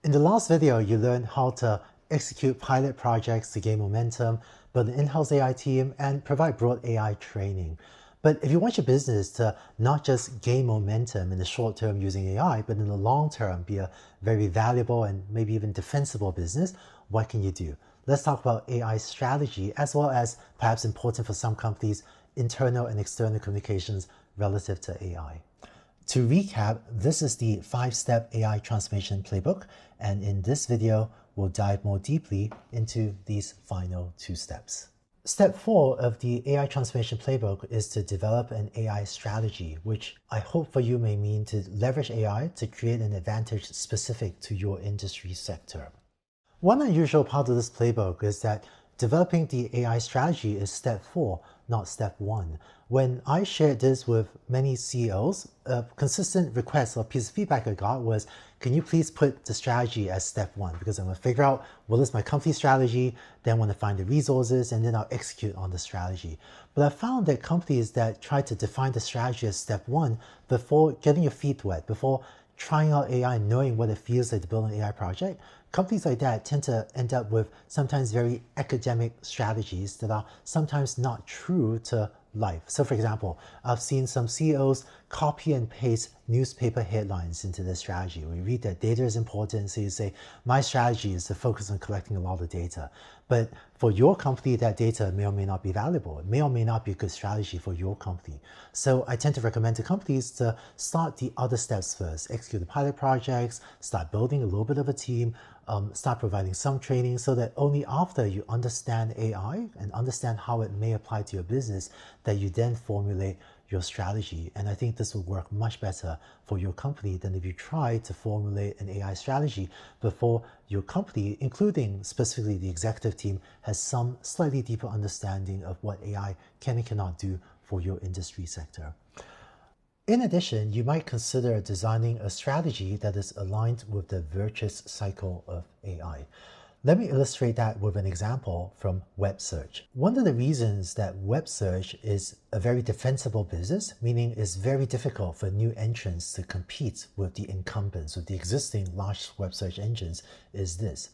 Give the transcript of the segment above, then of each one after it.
In the last video, you learned how to execute pilot projects to gain momentum, build an in-house AI team, and provide broad AI training. But if you want your business to not just gain momentum in the short term using AI, but in the long term be a very valuable and maybe even defensible business, what can you do? Let's talk about AI strategy as well as perhaps important for some companies, internal and external communications relative to AI. To recap, this is the 5-step AI transformation playbook, and in this video, we'll dive more deeply into these final 2 steps. Step 4 of the AI transformation playbook is to develop an AI strategy, which I hope for you may mean to leverage AI to create an advantage specific to your industry sector. One unusual part of this playbook is that developing the AI strategy is step 4, not step 1. When I shared this with many CEOs, a consistent request or piece of feedback I got was, can you please put the strategy as step 1? Because I'm going to figure out what is my company strategy, then want to find the resources, and then I'll execute on the strategy. But I found that companies that try to define the strategy as step 1 before getting your feet wet, before trying out AI and knowing what it feels like to build an AI project, companies like that tend to end up with sometimes very academic strategies that are sometimes not true to life. So for example, I've seen some CEOs copy and paste newspaper headlines into their strategy. We read that data is important, so you say, my strategy is to focus on collecting a lot of data. But for your company, that data may or may not be valuable. It may or may not be a good strategy for your company. So I tend to recommend to companies to start the other steps first, execute the pilot projects, start building a little bit of a team, start providing some training so that only after you understand AI and understand how it may apply to your business that you then formulate your strategy. And I think this will work much better for your company than if you try to formulate an AI strategy before your company, including specifically the executive team, has some slightly deeper understanding of what AI can and cannot do for your industry sector. In addition, you might consider designing a strategy that is aligned with the virtuous cycle of AI. Let me illustrate that with an example from web search. One of the reasons that web search is a very defensible business, meaning it's very difficult for new entrants to compete with the incumbents, with the existing large web search engines, is this.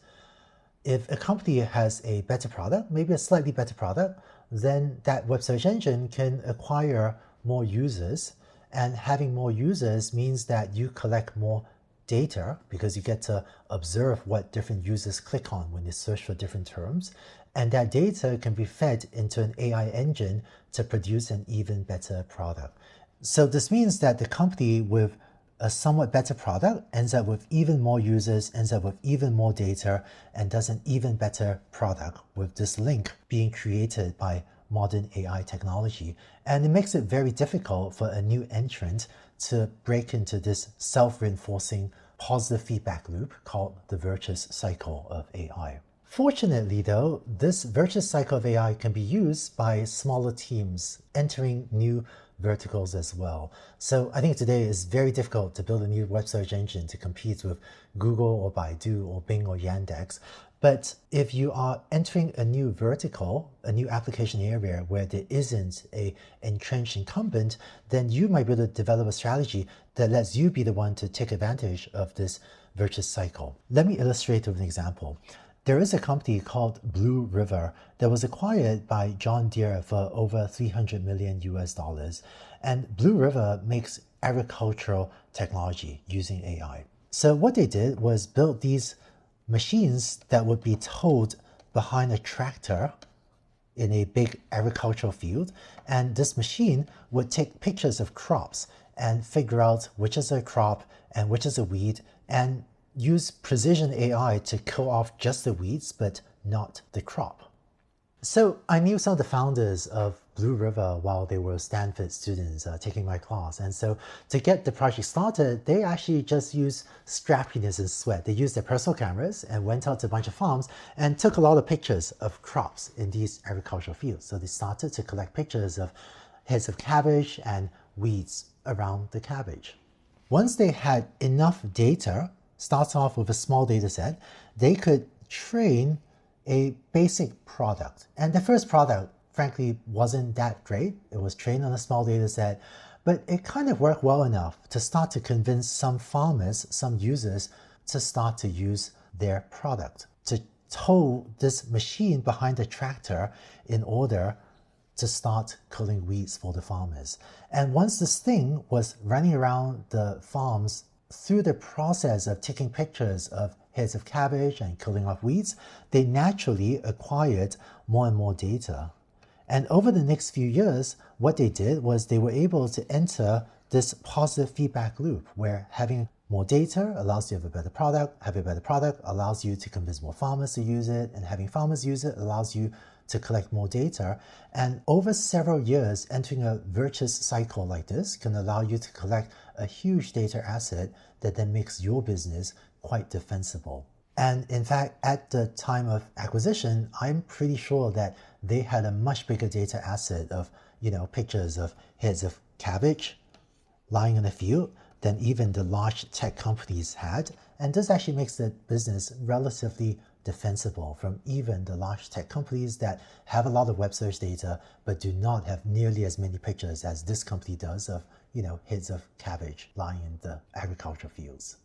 If a company has a better product, maybe a slightly better product, then that web search engine can acquire more users, and having more users means that you collect more data because you get to observe what different users click on when they search for different terms, and that data can be fed into an AI engine to produce an even better product. So this means that the company with a somewhat better product ends up with even more users, ends up with even more data, and does an even better product with this link being created by modern AI technology. And it makes it very difficult for a new entrant to break into this self-reinforcing positive feedback loop called the virtuous cycle of AI. Fortunately though, this virtuous cycle of AI can be used by smaller teams entering new verticals as well. So I think today it's very difficult to build a new web search engine to compete with Google or Baidu or Bing or Yandex. But if you are entering a new vertical, a new application area where there isn't an entrenched incumbent, then you might be able to develop a strategy that lets you be the one to take advantage of this virtuous cycle. Let me illustrate with an example. There is a company called Blue River that was acquired by John Deere for over $300 million US. And Blue River makes agricultural technology using AI. So what they did was build these machines that would be towed behind a tractor in a big agricultural field, and this machine would take pictures of crops and figure out which is a crop and which is a weed, and use precision AI to kill off just the weeds but not the crop. So I knew some of the founders of Blue River while they were Stanford students taking my class. And so to get the project started, they actually just used scrappiness and sweat. They used their personal cameras and went out to a bunch of farms and took a lot of pictures of crops in these agricultural fields. So they started to collect pictures of heads of cabbage and weeds around the cabbage. Once they had enough data, starts off with a small data set, they could train a basic product. And the first product, frankly, wasn't that great. It was trained on a small data set, but it kind of worked well enough to start to convince some farmers, some users, to start to use their product, to tow this machine behind the tractor in order to start culling weeds for the farmers. And once this thing was running around the farms through the process of taking pictures of heads of cabbage and killing off weeds, they naturally acquired more and more data. And over the next few years, what they did was they were able to enter this positive feedback loop where having more data allows you to have a better product, having a better product allows you to convince more farmers to use it, and having farmers use it allows you to collect more data. And over several years, entering a virtuous cycle like this can allow you to collect a huge data asset that then makes your business quite defensible. And in fact, at the time of acquisition, I'm pretty sure that they had a much bigger data asset of, pictures of heads of cabbage lying in a field than even the large tech companies had. And this actually makes the business relatively defensible from even the large tech companies that have a lot of web search data but do not have nearly as many pictures as this company does of, heads of cabbage lying in the agricultural fields.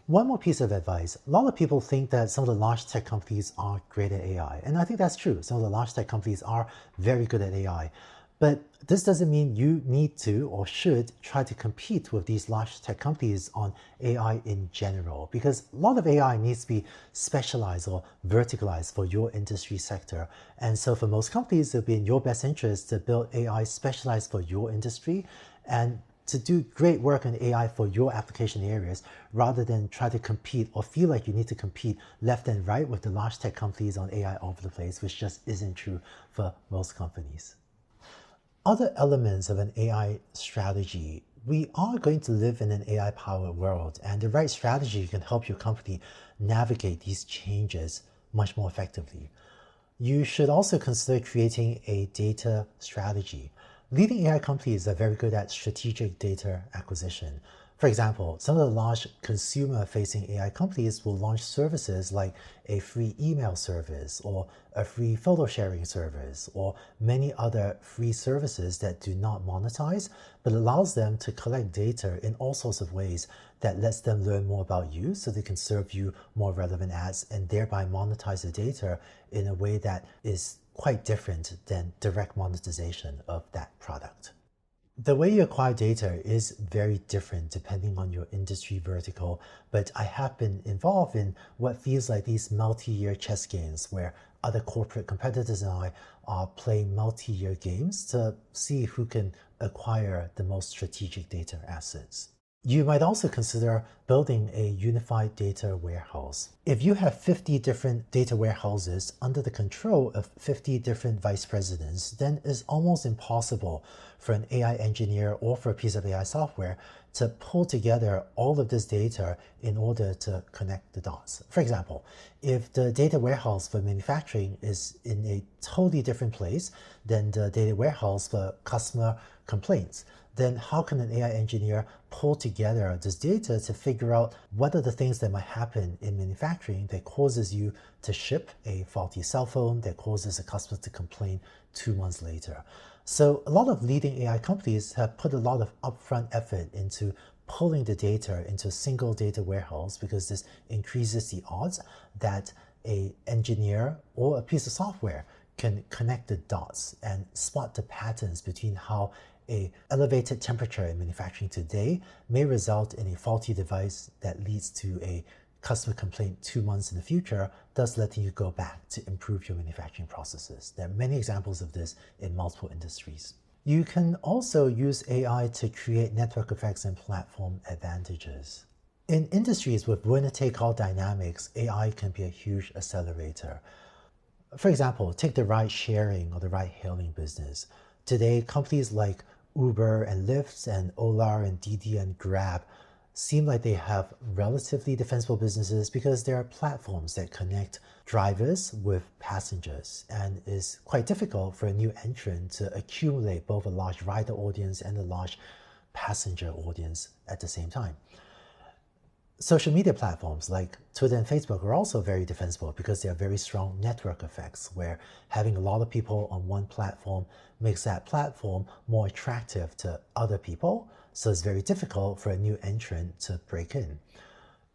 One more piece of advice. A lot of people think that some of the large tech companies are great at AI. And I think that's true. Some of the large tech companies are very good at AI. But this doesn't mean you need to or should try to compete with these large tech companies on AI in general, because a lot of AI needs to be specialized or verticalized for your industry sector. And so for most companies, it'll be in your best interest to build AI specialized for your industry and to do great work in AI for your application areas rather than try to compete or feel like you need to compete left and right with the large tech companies on AI all over the place, which just isn't true for most companies. Other elements of an AI strategy. We are going to live in an AI-powered world, and the right strategy can help your company navigate these changes much more effectively. You should also consider creating a data strategy. Leading AI companies are very good at strategic data acquisition. For example, some of the large consumer-facing AI companies will launch services like a free email service or a free photo sharing service or many other free services that do not monetize, but allows them to collect data in all sorts of ways that lets them learn more about you so they can serve you more relevant ads and thereby monetize the data in a way that is quite different than direct monetization of that product. The way you acquire data is very different depending on your industry vertical, but I have been involved in what feels like these multi-year chess games where other corporate competitors and I are playing multi-year games to see who can acquire the most strategic data assets. You might also consider building a unified data warehouse. If you have 50 different data warehouses under the control of 50 different vice presidents, then it's almost impossible for an AI engineer or for a piece of AI software to pull together all of this data in order to connect the dots. For example, if the data warehouse for manufacturing is in a totally different place than the data warehouse for customer complaints, then how can an AI engineer pull together this data to figure out what are the things that might happen in manufacturing that causes you to ship a faulty cell phone that causes a customer to complain 2 months later? So a lot of leading AI companies have put a lot of upfront effort into pulling the data into a single data warehouse because this increases the odds that an engineer or a piece of software can connect the dots and spot the patterns between how an elevated temperature in manufacturing today may result in a faulty device that leads to a customer complaint 2 months in the future, thus letting you go back to improve your manufacturing processes. There are many examples of this in multiple industries. You can also use AI to create network effects and platform advantages. In industries with winner-take-all dynamics, AI can be a huge accelerator. For example, take the ride-sharing or the ride-hailing business. Today, companies like Uber and Lyft and Ola and Didi and Grab seem like they have relatively defensible businesses because they are platforms that connect drivers with passengers, and it's quite difficult for a new entrant to accumulate both a large rider audience and a large passenger audience at the same time. Social media platforms like Twitter and Facebook are also very defensible because they have very strong network effects where having a lot of people on one platform makes that platform more attractive to other people. So it's very difficult for a new entrant to break in.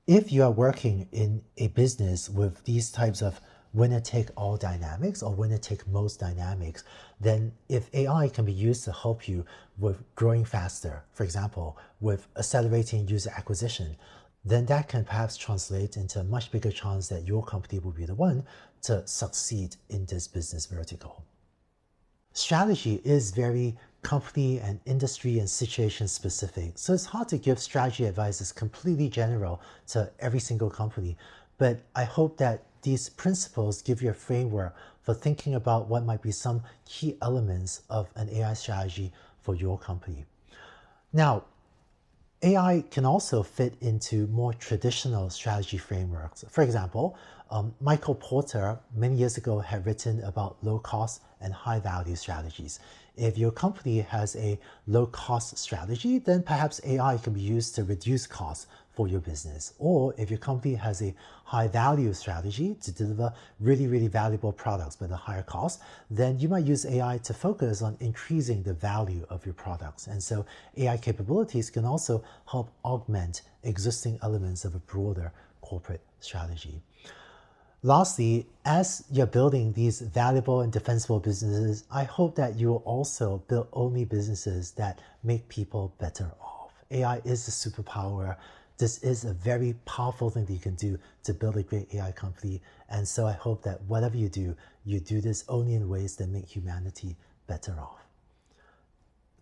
If you are working in a business with these types of winner-take-all dynamics or winner-take-most dynamics, then if AI can be used to help you with growing faster, for example, with accelerating user acquisition, then that can perhaps translate into a much bigger chance that your company will be the one to succeed in this business vertical. Strategy is very company and industry and situation specific. So it's hard to give strategy advice that's completely general to every single company. But I hope that these principles give you a framework for thinking about what might be some key elements of an AI strategy for your company. Now, AI can also fit into more traditional strategy frameworks. For example, Michael Porter many years ago had written about low cost and high value strategies. If your company has a low cost strategy, then perhaps AI can be used to reduce costs for your business. Or if your company has a high value strategy to deliver really, really valuable products but at a higher cost, then you might use AI to focus on increasing the value of your products. And so AI capabilities can also help augment existing elements of a broader corporate strategy. Lastly, as you're building these valuable and defensible businesses, I hope that you will also build only businesses that make people better off. AI is a superpower. This is a very powerful thing that you can do to build a great AI company. And so I hope that whatever you do this only in ways that make humanity better off.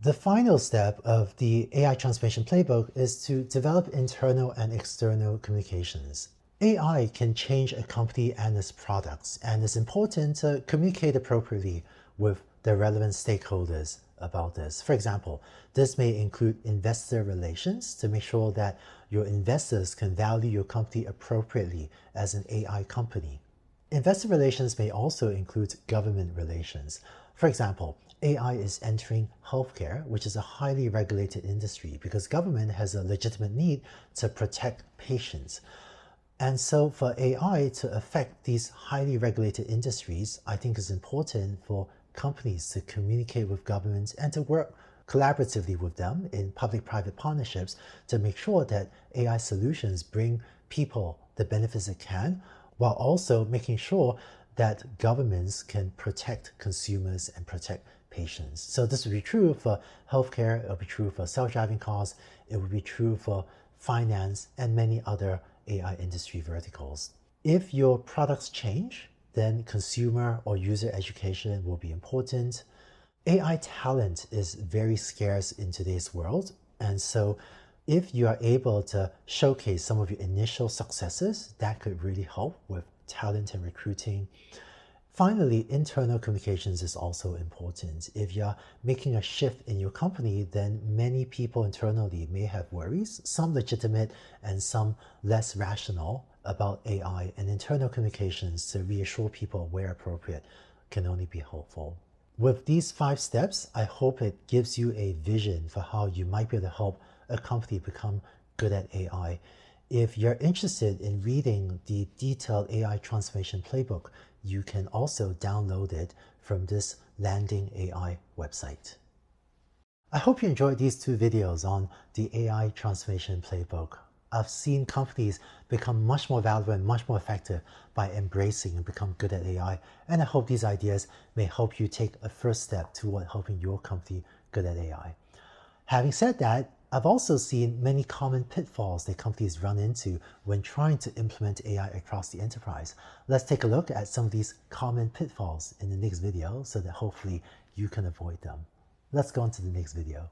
The final step of the AI transformation playbook is to develop internal and external communications. AI can change a company and its products, and it's important to communicate appropriately with the relevant stakeholders about this. For example, this may include investor relations to make sure that your investors can value your company appropriately as an AI company. Investor relations may also include government relations. For example, AI is entering healthcare, which is a highly regulated industry because government has a legitimate need to protect patients. And so for AI to affect these highly regulated industries, I think it's important for companies to communicate with governments and to work collaboratively with them in public-private partnerships to make sure that AI solutions bring people the benefits it can, while also making sure that governments can protect consumers and protect patients. So this would be true for healthcare, it would be true for self-driving cars, it would be true for finance and many other AI industry verticals. If your products change, then consumer or user education will be important. AI talent is very scarce in today's world. And so if you are able to showcase some of your initial successes, that could really help with talent and recruiting. Finally, internal communications is also important. If you're making a shift in your company, then many people internally may have worries, some legitimate and some less rational about AI, and internal communications to reassure people where appropriate can only be helpful. With these 5 steps, I hope it gives you a vision for how you might be able to help a company become good at AI. If you're interested in reading the detailed AI transformation playbook, you can also download it from this Landing AI website. I hope you enjoyed these 2 videos on the AI transformation playbook. I've seen companies become much more valuable and much more effective by embracing and become good at AI, and I hope these ideas may help you take a first step toward helping your company good at AI. Having said that, I've also seen many common pitfalls that companies run into when trying to implement AI across the enterprise. Let's take a look at some of these common pitfalls in the next video so that hopefully you can avoid them. Let's go on to the next video.